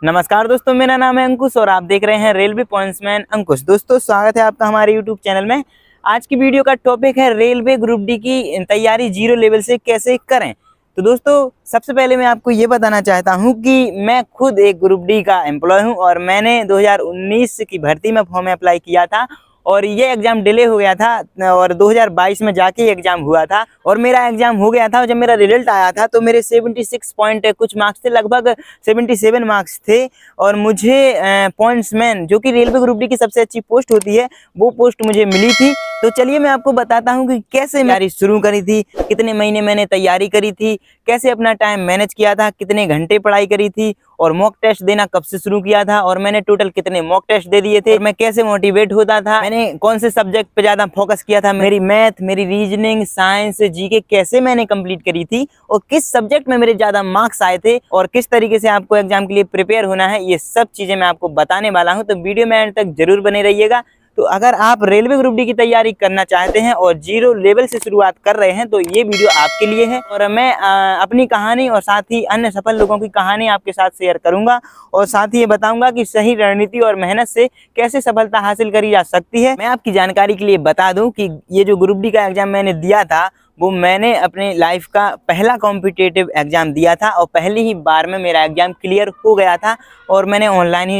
नमस्कार दोस्तों, मेरा नाम है अंकुश और आप देख रहे हैं रेलवे पॉइंट्समैन अंकुश। दोस्तों स्वागत है आपका हमारे यूट्यूब चैनल में। आज की वीडियो का टॉपिक है रेलवे ग्रुप डी की तैयारी जीरो लेवल से कैसे करें। तो दोस्तों सबसे पहले मैं आपको ये बताना चाहता हूँ कि मैं खुद एक ग्रुप डी का एम्प्लॉय हूँ और मैंने 2019 की भर्ती में फॉर्म अप्लाई किया था और ये एग्ज़ाम डिले हो गया था और 2022 में जाके एग्ज़ाम हुआ था और मेरा एग्ज़ाम हो गया था। और जब मेरा रिजल्ट आया था तो मेरे 76 पॉइंट कुछ मार्क्स थे, लगभग 77 मार्क्स थे और मुझे पॉइंट्समैन जो कि रेलवे ग्रुप डी की सबसे अच्छी पोस्ट होती है वो पोस्ट मुझे मिली थी। तो चलिए मैं आपको बताता हूँ कि कैसे तैयारी शुरू करी थी, कितने महीने मैंने तैयारी करी थी, कैसे अपना टाइम मैनेज किया था, कितने घंटे पढ़ाई करी थी और मॉक टेस्ट देना कब से शुरू किया था और मैंने टोटल कितने मॉक टेस्ट दे दिए थे और मैं कैसे मोटिवेट होता था, मैंने कौन से सब्जेक्ट पे ज़्यादा फोकस किया था, मेरी मैथ, मेरी रीजनिंग, साइंस, जीके कैसे मैंने कंप्लीट करी थी और किस सब्जेक्ट में मेरे ज़्यादा मार्क्स आए थे और किस तरीके से आपको एग्जाम के लिए प्रिपेयर होना है, ये सब चीज़ें मैं आपको बताने वाला हूँ। तो वीडियो में एंड तक जरूर बने रहिएगा। तो अगर आप रेलवे ग्रुप डी की तैयारी करना चाहते हैं और जीरो लेवल से शुरुआत कर रहे हैं तो ये वीडियो आपके लिए है और मैं अपनी कहानी और साथ ही अन्य सफल लोगों की कहानी आपके साथ शेयर करूंगा और साथ ही ये बताऊंगा कि सही रणनीति और मेहनत से कैसे सफलता हासिल करी जा सकती है। मैं आपकी जानकारी के लिए बता दूं कि ये जो ग्रुप डी का एग्जाम मैंने दिया था वो मैंने अपने लाइफ का पहला कॉम्पिटिटिव एग्ज़ाम दिया था और पहली ही बार में मेरा एग्ज़ाम क्लियर हो गया था और मैंने ऑनलाइन ही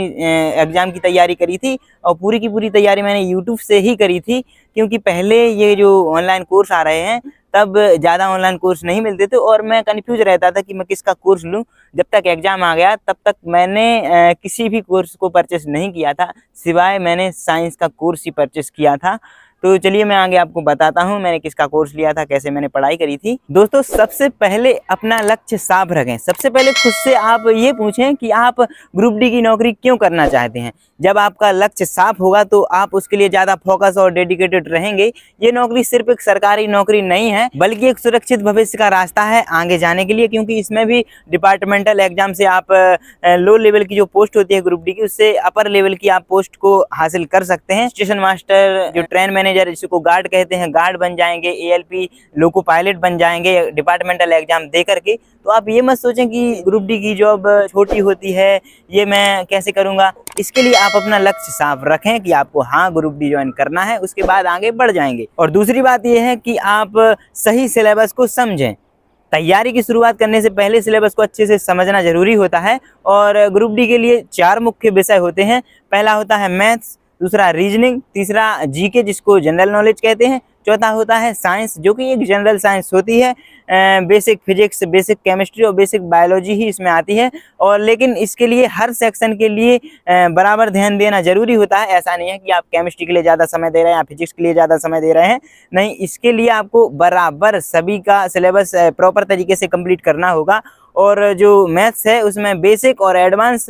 एग्ज़ाम की तैयारी करी थी और पूरी की पूरी तैयारी मैंने यूट्यूब से ही करी थी, क्योंकि पहले ये जो ऑनलाइन कोर्स आ रहे हैं तब ज़्यादा ऑनलाइन कोर्स नहीं मिलते थे और मैं कन्फ्यूज रहता था कि मैं किसका कोर्स लूँ। जब तक एग्ज़ाम आ गया तब तक मैंने किसी भी कोर्स को परचेस नहीं किया था, सिवाय मैंने साइंस का कोर्स ही परचेस किया था। तो चलिए मैं आगे आपको बताता हूँ मैंने किसका कोर्स लिया था, कैसे मैंने पढ़ाई करी थी। दोस्तों सबसे पहले अपना लक्ष्य साफ रखें। सबसे पहले खुद से आप ये पूछें कि आप ग्रुप डी की नौकरी क्यों करना चाहते हैं। जब आपका लक्ष्य साफ होगा तो आप उसके लिए ज़्यादा फोकस और डेडिकेटेड रहेंगे। ये नौकरी सिर्फ एक सरकारी नौकरी नहीं है बल्कि एक सुरक्षित भविष्य का रास्ता है आगे जाने के लिए, क्योंकि इसमें भी डिपार्टमेंटल एग्जाम से आप लो लेवल की जो पोस्ट होती है ग्रुप डी की उससे अपर लेवल की आप पोस्ट को हासिल कर सकते हैं। स्टेशन मास्टर, जो ट्रेन मैनेजर जिसको गार्ड कहते हैं, गार्ड बन जाएंगे, एएलपी लोको पायलट बन जाएंगे डिपार्टमेंटल एग्जाम दे करके। तो आप ये मत सोचें कि ग्रुप डी की जॉब छोटी होती है, ये मैं कैसे करूँगा। इसके लिए आप अपना लक्ष्य साफ रखें कि आपको हाँ ग्रुप डी ज्वाइन करना है, उसके बाद आगे बढ़ जाएंगे। और दूसरी बात यह है कि आप सही सिलेबस को समझें। तैयारी की शुरुआत करने से पहले सिलेबस को अच्छे से समझना जरूरी होता है और ग्रुप डी के लिए 4 मुख्य विषय होते हैं। पहला होता है मैथ्स, दूसरा रीजनिंग, तीसरा जीके जिसको जनरल नॉलेज कहते हैं, चौथा होता है साइंस जो कि एक जनरल साइंस होती है, बेसिक फिजिक्स, बेसिक केमिस्ट्री और बेसिक बायोलॉजी ही इसमें आती है। और लेकिन इसके लिए हर सेक्शन के लिए बराबर ध्यान देना जरूरी होता है। ऐसा नहीं है कि आप केमिस्ट्री के लिए ज़्यादा समय दे रहे हैं या फिजिक्स के लिए ज़्यादा समय दे रहे हैं, नहीं, इसके लिए आपको बराबर सभी का सिलेबस प्रॉपर तरीके से कंप्लीट करना होगा। और जो मैथ्स है उसमें बेसिक और एडवांस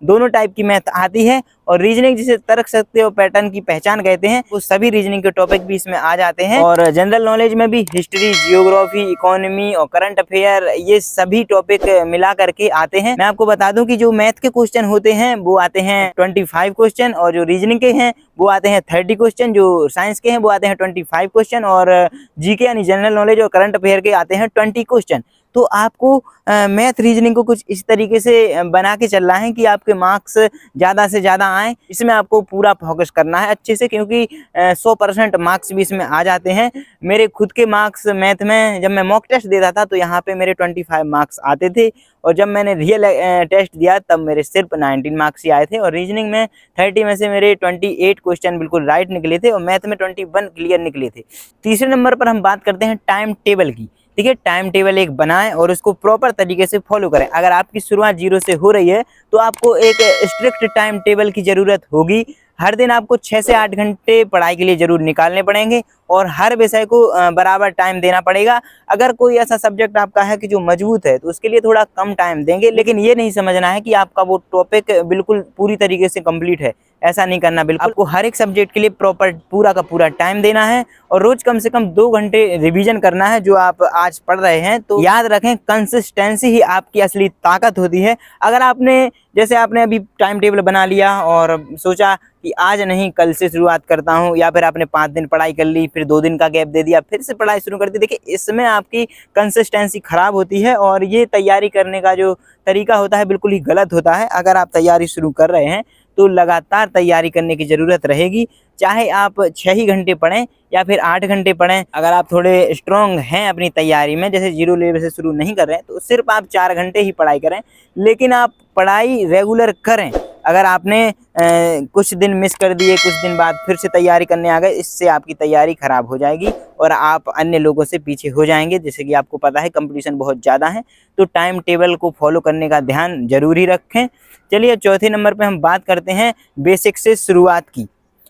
दोनों टाइप की मैथ आती है और रीजनिंग जिसे तर्क सत्य और पैटर्न की पहचान कहते हैं वो सभी रीजनिंग के टॉपिक भी इसमें आ जाते हैं। और जनरल नॉलेज में भी हिस्ट्री, जियोग्राफी, इकोनॉमी और करंट अफेयर ये सभी टॉपिक मिला करके आते हैं। मैं आपको बता दूं कि जो मैथ के क्वेश्चन होते हैं वो आते हैं 25 क्वेश्चन और जो रीजनिंग के हैं वो आते हैं 30 क्वेश्चन, जो साइंस के हैं वो आते हैं 25 क्वेश्चन और जीके यानी जनरल नॉलेज और करंट अफेयर के आते हैं 20 क्वेश्चन। तो आपको मैथ रीजनिंग को कुछ इस तरीके से बना के चलना है कि आपके मार्क्स ज़्यादा से ज़्यादा आएँ। इसमें आपको पूरा फोकस करना है अच्छे से, क्योंकि 100% मार्क्स भी इसमें आ जाते हैं। मेरे खुद के मार्क्स मैथ में जब मैं मॉक टेस्ट देता था तो यहाँ पे मेरे 25 मार्क्स आते थे और जब मैंने रियल टेस्ट दिया तब मेरे सिर्फ 19 मार्क्स ही आए थे। और रीजनिंग में 30 में से मेरे 28 क्वेश्चन बिल्कुल राइट निकले थे और मैथ में 21 क्लियर निकले थे। तीसरे नंबर पर हम बात करते हैं टाइम टेबल की। ठीक है, टाइम टेबल एक बनाएं और उसको प्रॉपर तरीके से फॉलो करें। अगर आपकी शुरुआत जीरो से हो रही है तो आपको एक स्ट्रिक्ट टाइम टेबल की ज़रूरत होगी। हर दिन आपको 6 से 8 घंटे पढ़ाई के लिए ज़रूर निकालने पड़ेंगे और हर विषय को बराबर टाइम देना पड़ेगा। अगर कोई ऐसा सब्जेक्ट आपका है कि जो मजबूत है तो उसके लिए थोड़ा कम टाइम देंगे, लेकिन ये नहीं समझना है कि आपका वो टॉपिक बिल्कुल पूरी तरीके से कंप्लीट है, ऐसा नहीं करना। बिल्कुल आपको हर एक सब्जेक्ट के लिए प्रॉपर पूरा का पूरा टाइम देना है और रोज कम से कम 2 घंटे रिवीजन करना है जो आप आज पढ़ रहे हैं। तो याद रखें, कंसिस्टेंसी ही आपकी असली ताकत होती है। अगर आपने जैसे आपने अभी टाइम टेबल बना लिया और सोचा कि आज नहीं कल से शुरुआत करता हूँ, या फिर आपने 5 दिन पढ़ाई कर ली फिर 2 दिन का गैप दे दिया, फिर से पढ़ाई शुरू कर दी। देखिए इसमें आपकी कंसिस्टेंसी खराब होती है और ये तैयारी करने का जो तरीका होता है बिल्कुल ही गलत होता है। अगर आप तैयारी शुरू कर रहे हैं तो लगातार तैयारी करने की ज़रूरत रहेगी, चाहे आप 6 ही घंटे पढ़ें या फिर 8 घंटे पढ़ें। अगर आप थोड़े स्ट्रॉन्ग हैं अपनी तैयारी में, जैसे 0 लेवल से शुरू नहीं कर रहे हैं, तो सिर्फ आप 4 घंटे ही पढ़ाई करें, लेकिन आप पढ़ाई रेगुलर करें। अगर आपने कुछ दिन मिस कर दिए, कुछ दिन बाद फिर से तैयारी करने आ गए, इससे आपकी तैयारी ख़राब हो जाएगी और आप अन्य लोगों से पीछे हो जाएंगे। जैसे कि आपको पता है कंपटीशन बहुत ज़्यादा है, तो टाइम टेबल को फॉलो करने का ध्यान जरूरी रखें। चलिए चौथे नंबर पे हम बात करते हैं बेसिक से शुरुआत की।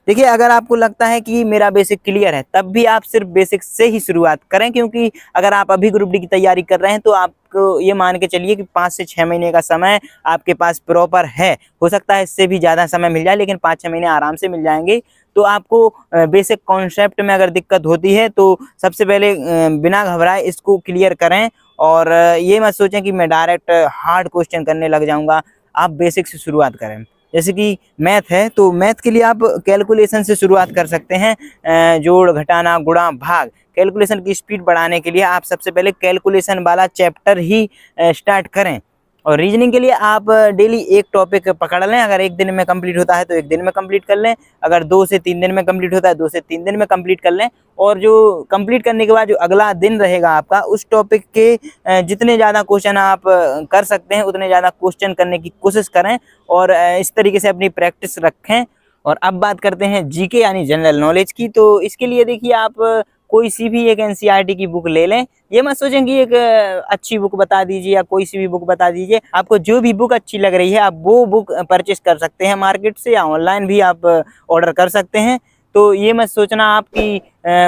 देखिए अगर आपको लगता है कि मेरा बेसिक क्लियर है, तब भी आप सिर्फ बेसिक से ही शुरुआत करें, क्योंकि अगर आप अभी ग्रुप डी की तैयारी कर रहे हैं तो आपको ये मान के चलिए कि 5 से 6 महीने का समय आपके पास प्रॉपर है। हो सकता है इससे भी ज़्यादा समय मिल जाए, लेकिन 5-6 महीने आराम से मिल जाएंगे। तो आपको बेसिक कॉन्सेप्ट में अगर दिक्कत होती है तो सबसे पहले बिना घबराए इसको क्लियर करें और ये मत सोचें कि मैं डायरेक्ट हार्ड क्वेश्चन करने लग जाऊँगा। आप बेसिक से शुरुआत करें। जैसे कि मैथ है तो मैथ के लिए आप कैलकुलेशन से शुरुआत कर सकते हैं। जोड़, घटाना, गुणा, भाग, कैलकुलेशन की स्पीड बढ़ाने के लिए आप सबसे पहले कैलकुलेशन वाला चैप्टर ही स्टार्ट करें। और रीजनिंग के लिए आप डेली एक टॉपिक पकड़ लें। अगर एक दिन में कंप्लीट होता है तो एक दिन में कंप्लीट कर लें, अगर 2 से 3 दिन में कंप्लीट होता है 2 से 3 दिन में कंप्लीट कर लें। और जो कंप्लीट करने के बाद जो अगला दिन रहेगा आपका, उस टॉपिक के जितने ज़्यादा क्वेश्चन आप कर सकते हैं उतने ज़्यादा क्वेश्चन करने की कोशिश करें और इस तरीके से अपनी प्रैक्टिस रखें। और अब बात करते हैं जीके यानी जनरल नॉलेज की। तो इसके लिए देखिए आप कोई सी भी एक एनसीईआरटी की बुक ले लें। ये मत सोचें कि एक अच्छी बुक बता दीजिए या कोई सी भी बुक बता दीजिए। आपको जो भी बुक अच्छी लग रही है आप वो बुक परचेस कर सकते हैं मार्केट से, या ऑनलाइन भी आप ऑर्डर कर सकते हैं। तो ये मत सोचना आप कि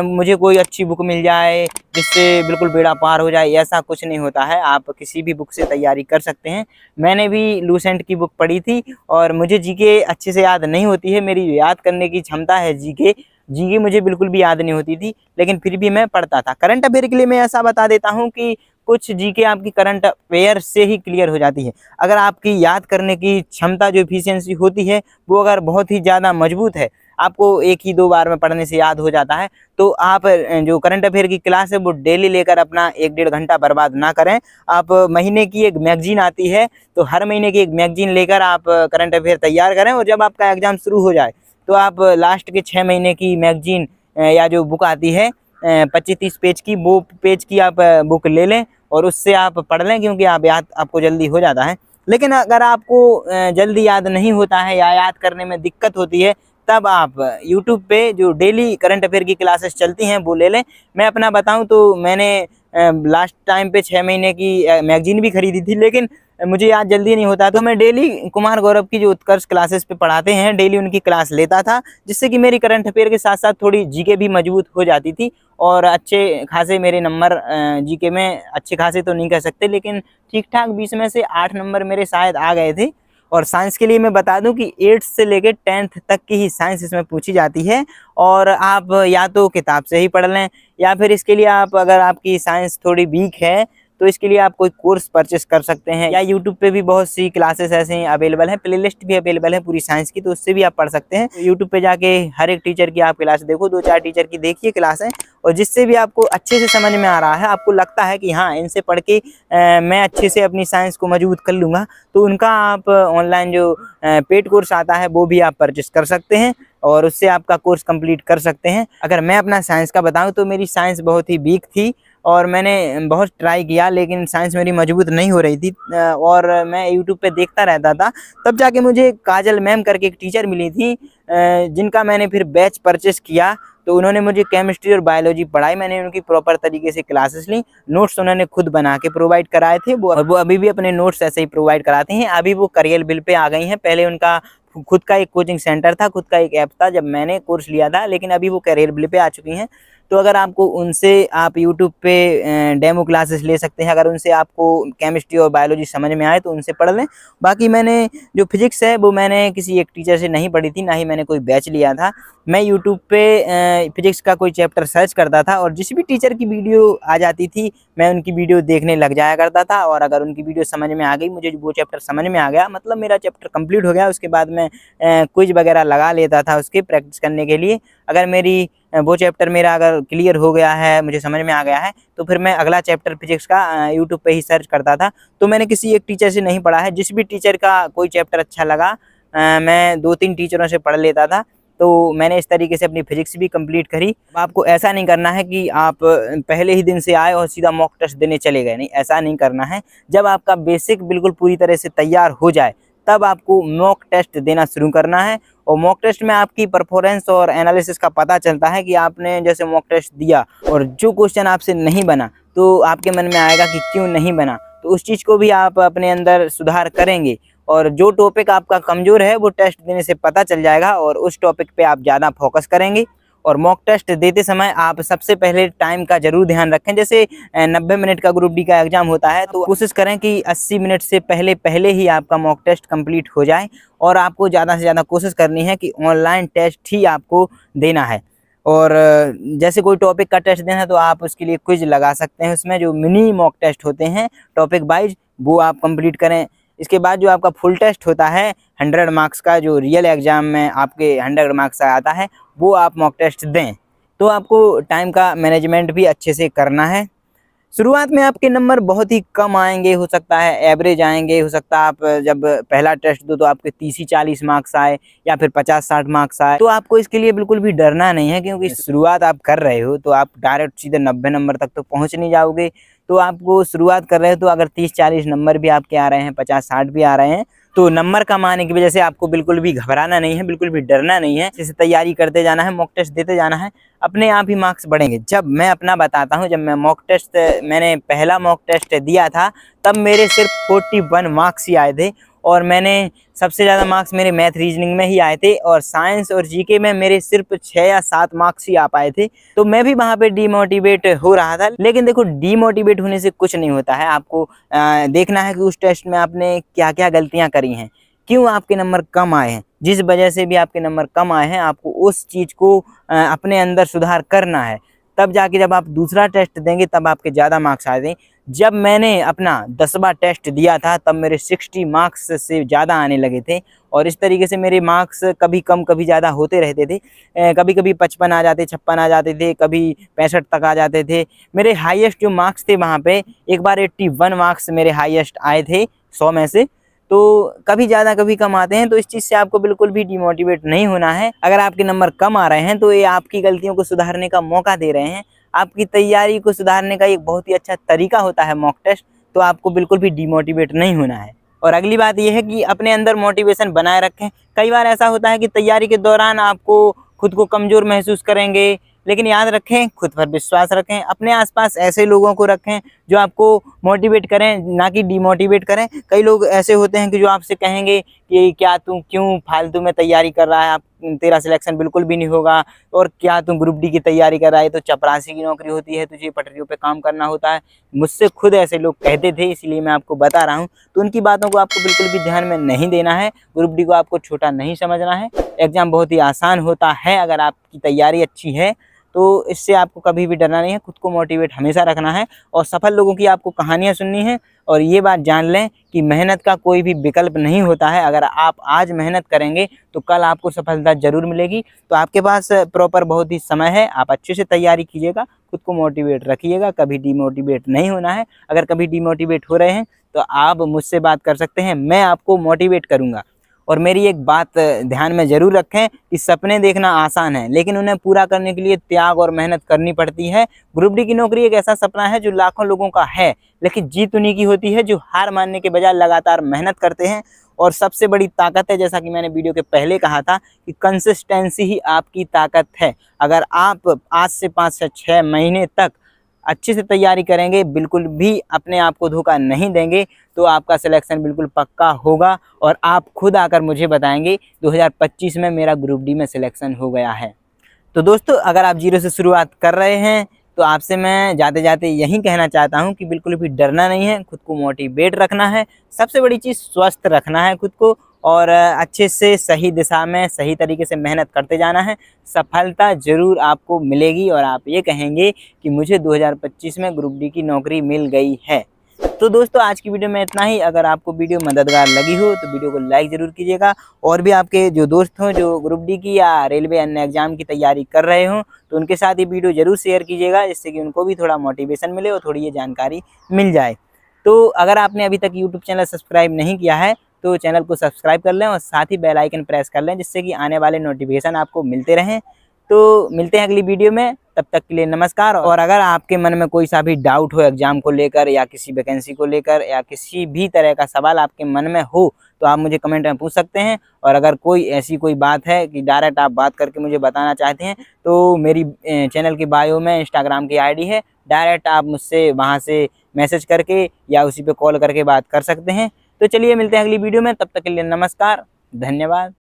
मुझे कोई अच्छी बुक मिल जाए जिससे बिल्कुल बेड़ा पार हो जाए, ऐसा कुछ नहीं होता है। आप किसी भी बुक से तैयारी कर सकते हैं। मैंने भी लूसेंट की बुक पढ़ी थी और मुझे जीके अच्छे से याद नहीं होती है। मेरी याद करने की क्षमता है जीके मुझे बिल्कुल भी याद नहीं होती थी, लेकिन फिर भी मैं पढ़ता था। करंट अफेयर के लिए मैं ऐसा बता देता हूँ कि कुछ जीके आपकी करंट अफेयर से ही क्लियर हो जाती है। अगर आपकी याद करने की क्षमता जो एफिशिएंसी होती है वो अगर बहुत ही ज़्यादा मजबूत है, आपको 1 ही 2 बार में पढ़ने से याद हो जाता है, तो आप जो करंट अफेयर की क्लास है वो डेली लेकर अपना 1-1.5 घंटा बर्बाद ना करें। आप महीने की एक मैगजीन आती है, तो हर महीने की एक मैगजीन लेकर आप करंट अफेयर तैयार करें और जब आपका एग्जाम शुरू हो जाए तो आप लास्ट के 6 महीने की मैगजीन या जो बुक आती है 25-30 पेज की, वो पेज की आप बुक ले लें और उससे आप पढ़ लें, क्योंकि आपको जल्दी हो जाता है। लेकिन अगर आपको जल्दी याद नहीं होता है या याद करने में दिक्कत होती है, तब आप YouTube पे जो डेली करंट अफेयर की क्लासेस चलती हैं वो ले लें। मैं अपना बताऊं तो मैंने लास्ट टाइम पे 6 महीने की मैगजीन भी खरीदी थी, लेकिन मुझे याद जल्दी नहीं होता, तो मैं डेली कुमार गौरव की जो उत्कर्ष क्लासेस पे पढ़ाते हैं डेली उनकी क्लास लेता था, जिससे कि मेरी करंट अफेयर के साथ साथ थोड़ी जीके भी मजबूत हो जाती थी और अच्छे खासे मेरे नंबर जीके में, अच्छे खासे तो नहीं कह सकते लेकिन ठीक ठाक 20 में से 8 नंबर मेरे शायद आ गए थे। और साइंस के लिए मैं बता दूं कि 8th से लेकर 10th तक की ही साइंस इसमें पूछी जाती है और आप या तो किताब से ही पढ़ लें या फिर इसके लिए आप, अगर आपकी साइंस थोड़ी वीक है तो इसके लिए आप कोई कोर्स परचेस कर सकते हैं, या यूट्यूब पे भी बहुत सी क्लासेस ऐसे अवेलेबल हैं, प्लेलिस्ट भी अवेलेबल है पूरी साइंस की, तो उससे भी आप पढ़ सकते हैं। यूट्यूब पे जाके हर एक टीचर की आप क्लास देखो, 2-4 टीचर की देखिए क्लास है, और जिससे भी आपको अच्छे से समझ में आ रहा है, आपको लगता है कि हाँ इनसे पढ़ के मैं अच्छे से अपनी साइंस को मजबूत कर लूँगा, तो उनका आप ऑनलाइन जो पेड कोर्स आता है वो भी आप परचेस कर सकते हैं और उससे आपका कोर्स कंप्लीट कर सकते हैं। अगर मैं अपना साइंस का बताऊं तो मेरी साइंस बहुत ही वीक थी और मैंने बहुत ट्राई किया, लेकिन साइंस मेरी मजबूत नहीं हो रही थी और मैं यूट्यूब पे देखता रहता था। तब जाके मुझे काजल मैम करके एक टीचर मिली थी, जिनका मैंने फिर बैच परचेस किया, तो उन्होंने मुझे केमिस्ट्री और बायोलॉजी पढ़ाई। मैंने उनकी प्रॉपर तरीके से क्लासेस ली, नोट्स उन्होंने खुद बना के प्रोवाइड कराए थे, वो अभी भी अपने नोट्स ऐसे ही प्रोवाइड कराते हैं। अभी वो करियर बिल पे आ गई हैं, पहले उनका खुद का एक कोचिंग सेंटर था, खुद का एक ऐप था जब मैंने कोर्स लिया था, लेकिन अभी वो करियर बिल पे आ चुकी हैं। तो अगर आपको उनसे, आप यूट्यूब पे डेमो क्लासेस ले सकते हैं। अगर उनसे आपको केमिस्ट्री और बायोलॉजी समझ में आए तो उनसे पढ़ लें। बाकी मैंने जो फिजिक्स है वो मैंने किसी एक टीचर से नहीं पढ़ी थी, ना ही मैंने कोई बैच लिया था। मैं यूट्यूब पे फिजिक्स का कोई चैप्टर सर्च करता था और जिस भी टीचर की वीडियो आ जाती थी मैं उनकी वीडियो देखने लग जाया करता था, और अगर उनकी वीडियो समझ में आ गई, मुझे वो चैप्टर समझ में आ गया, मतलब मेरा चैप्टर कंप्लीट हो गया, उसके बाद मैं क्विज वगैरह लगा लेता था उसके प्रैक्टिस करने के लिए। अगर मेरी वो चैप्टर मेरा अगर क्लियर हो गया है, मुझे समझ में आ गया है, तो फिर मैं अगला चैप्टर फिजिक्स का यूट्यूब पे ही सर्च करता था। तो मैंने किसी एक टीचर से नहीं पढ़ा है, जिस भी टीचर का कोई चैप्टर अच्छा लगा मैं 2-3 टीचरों से पढ़ लेता था। तो मैंने इस तरीके से अपनी फिजिक्स भी कंप्लीट करी। आपको ऐसा नहीं करना है कि आप पहले ही दिन से आए और सीधा मॉक टेस्ट देने चले गए, नहीं, ऐसा नहीं करना है। जब आपका बेसिक बिल्कुल पूरी तरह से तैयार हो जाए तब आपको मॉक टेस्ट देना शुरू करना है। और मॉक टेस्ट में आपकी परफॉर्मेंस और एनालिसिस का पता चलता है कि आपने जैसे मॉक टेस्ट दिया और जो क्वेश्चन आपसे नहीं बना तो आपके मन में आएगा कि क्यों नहीं बना, तो उस चीज़ को भी आप अपने अंदर सुधार करेंगे। और जो टॉपिक आपका कमज़ोर है वो टेस्ट देने से पता चल जाएगा और उस टॉपिक पे आप ज़्यादा फोकस करेंगे। और मॉक टेस्ट देते समय आप सबसे पहले टाइम का ज़रूर ध्यान रखें। जैसे 90 मिनट का ग्रुप डी का एग्ज़ाम होता है, तो कोशिश करें कि 80 मिनट से पहले ही आपका मॉक टेस्ट कंप्लीट हो जाए। और आपको ज़्यादा से ज़्यादा कोशिश करनी है कि ऑनलाइन टेस्ट ही आपको देना है। और जैसे कोई टॉपिक का टेस्ट देना है तो आप उसके लिए क्विज लगा सकते हैं, उसमें जो मिनी मॉक टेस्ट होते हैं टॉपिक वाइज वो आप कंप्लीट करें। इसके बाद जो आपका फुल टेस्ट होता है 100 मार्क्स का, जो रियल एग्ज़ाम में आपके 100 मार्क्स का आता है, वो आप मॉक टेस्ट दें। तो आपको टाइम का मैनेजमेंट भी अच्छे से करना है। शुरुआत में आपके नंबर बहुत ही कम आएंगे, हो सकता है एवरेज आएंगे, हो सकता है आप जब पहला टेस्ट दो तो आपके 30-40 मार्क्स आए या फिर 50-60 मार्क्स आए। तो आपको इसके लिए बिल्कुल भी डरना नहीं है, क्योंकि शुरुआत आप कर रहे हो तो आप डायरेक्ट सीधे 90 नंबर तक तो पहुंच नहीं जाओगे। तो आपको शुरुआत कर रहे हो तो अगर 30-40 नंबर भी आपके आ रहे हैं, 50-60 भी आ रहे हैं, तो नंबर कम आने की वजह से आपको बिल्कुल भी घबराना नहीं है, बिल्कुल भी डरना नहीं है। जैसे तैयारी करते जाना है, मॉक टेस्ट देते जाना है, अपने आप ही मार्क्स बढ़ेंगे। जब मैं अपना बताता हूँ, जब मैं मैंने पहला मॉक टेस्ट दिया था तब मेरे सिर्फ 41 मार्क्स ही आए थे। और मैंने सबसे ज़्यादा मार्क्स मेरे मैथ रीजनिंग में ही आए थे और साइंस और जीके में मेरे सिर्फ 6 या 7 मार्क्स ही आ पाए थे। तो मैं भी वहाँ पे डीमोटिवेट हो रहा था। लेकिन देखो, डीमोटिवेट होने से कुछ नहीं होता है। आपको देखना है कि उस टेस्ट में आपने क्या क्या गलतियाँ करी हैं, क्यों आपके नंबर कम आए हैं। जिस वजह से भी आपके नंबर कम आए हैं आपको उस चीज़ को अपने अंदर सुधार करना है। तब जाके जब आप दूसरा टेस्ट देंगे तब आपके ज़्यादा मार्क्स आए थे। जब मैंने अपना 10वां टेस्ट दिया था तब मेरे 60 मार्क्स से ज़्यादा आने लगे थे। और इस तरीके से मेरे मार्क्स कभी कम कभी ज़्यादा होते रहते थे। कभी कभी 55 आ जाते, 56 आ जाते थे, कभी 65 तक आ जाते थे। मेरे हाईएस्ट जो मार्क्स थे वहाँ पे एक बार 81 मार्क्स मेरे हाईएस्ट आए थे 100 में से। तो कभी ज़्यादा कभी कम आते हैं, तो इस चीज़ से आपको बिल्कुल भी डिमोटिवेट नहीं होना है। अगर आपके नंबर कम आ रहे हैं तो ये आपकी गलतियों को सुधारने का मौका दे रहे हैं। आपकी तैयारी को सुधारने का एक बहुत ही अच्छा तरीका होता है मॉक टेस्ट। तो आपको बिल्कुल भी डिमोटिवेट नहीं होना है। और अगली बात यह है कि अपने अंदर मोटिवेशन बनाए रखें। कई बार ऐसा होता है कि तैयारी के दौरान आपको खुद को कमज़ोर महसूस करेंगे, लेकिन याद रखें, खुद पर विश्वास रखें। अपने आसपास ऐसे लोगों को रखें जो आपको मोटिवेट करें, ना कि डिमोटिवेट करें। कई लोग ऐसे होते हैं कि जो आपसे कहेंगे कि क्या तू क्यों फालतू में तैयारी कर रहा है, आप तेरा सिलेक्शन बिल्कुल भी नहीं होगा, और क्या तू ग्रुप डी की तैयारी कर रहा है, तो चपरासी की नौकरी होती है, तुझे पटरियों पे काम करना होता है। मुझसे खुद ऐसे लोग कहते थे, इसीलिए मैं आपको बता रहा हूँ। तो उनकी बातों को आपको बिल्कुल भी ध्यान में नहीं देना है। ग्रुप डी को आपको छोटा नहीं समझना है। एग्ज़ाम बहुत ही आसान होता है अगर आपकी तैयारी अच्छी है। तो इससे आपको कभी भी डरना नहीं है, खुद को मोटिवेट हमेशा रखना है। और सफल लोगों की आपको कहानियाँ सुननी है। और ये बात जान लें कि मेहनत का कोई भी विकल्प नहीं होता है। अगर आप आज मेहनत करेंगे तो कल आपको सफलता ज़रूर मिलेगी। तो आपके पास प्रॉपर बहुत ही समय है, आप अच्छे से तैयारी कीजिएगा, खुद को मोटिवेट रखिएगा, कभी डिमोटिवेट नहीं होना है। अगर कभी डिमोटिवेट हो रहे हैं तो आप मुझसे बात कर सकते हैं, मैं आपको मोटिवेट करूँगा। और मेरी एक बात ध्यान में ज़रूर रखें कि सपने देखना आसान है, लेकिन उन्हें पूरा करने के लिए त्याग और मेहनत करनी पड़ती है। ग्रुप डी की नौकरी एक ऐसा सपना है जो लाखों लोगों का है, लेकिन जीत उन्हीं की होती है जो हार मानने के बजाय लगातार मेहनत करते हैं। और सबसे बड़ी ताकत है, जैसा कि मैंने वीडियो के पहले कहा था, कि कंसिस्टेंसी ही आपकी ताकत है। अगर आप आज से 5 से 6 महीने तक अच्छे से तैयारी करेंगे, बिल्कुल भी अपने आप को धोखा नहीं देंगे, तो आपका सिलेक्शन बिल्कुल पक्का होगा। और आप खुद आकर मुझे बताएंगे 2025 में मेरा ग्रुप डी में सिलेक्शन हो गया है। तो दोस्तों, अगर आप जीरो से शुरुआत कर रहे हैं तो आपसे मैं जाते जाते यही कहना चाहता हूं कि बिल्कुल भी डरना नहीं है, खुद को मोटिवेट रखना है। सबसे बड़ी चीज़ स्वस्थ रखना है खुद को, और अच्छे से सही दिशा में सही तरीके से मेहनत करते जाना है। सफलता ज़रूर आपको मिलेगी और आप ये कहेंगे कि मुझे 2025 में ग्रुप डी की नौकरी मिल गई है। तो दोस्तों आज की वीडियो में इतना ही। अगर आपको वीडियो मददगार लगी हो तो वीडियो को लाइक ज़रूर कीजिएगा, और भी आपके जो दोस्त हों जो ग्रुप डी की या रेलवे अन्य एग्जाम की तैयारी कर रहे हों तो उनके साथ ये वीडियो ज़रूर शेयर कीजिएगा, जिससे कि उनको भी थोड़ा मोटिवेशन मिले और थोड़ी ये जानकारी मिल जाए। तो अगर आपने अभी तक यूट्यूब चैनल सब्सक्राइब नहीं किया है तो चैनल को सब्सक्राइब कर लें और साथ ही बेल आइकन प्रेस कर लें, जिससे कि आने वाले नोटिफिकेशन आपको मिलते रहें। तो मिलते हैं अगली वीडियो में, तब तक के लिए नमस्कार। और अगर आपके मन में कोई सा भी डाउट हो एग्जाम को लेकर या किसी वैकेंसी को लेकर या किसी भी तरह का सवाल आपके मन में हो तो आप मुझे कमेंट में पूछ सकते हैं। और अगर कोई ऐसी कोई बात है कि डायरेक्ट आप बात करके मुझे बताना चाहते हैं तो मेरी चैनल की बायो में इंस्टाग्राम की आईडी है, डायरेक्ट आप मुझसे वहाँ से मैसेज करके या उसी पे कॉल करके बात कर सकते हैं। तो चलिए मिलते हैं अगली वीडियो में, तब तक के लिए नमस्कार, धन्यवाद।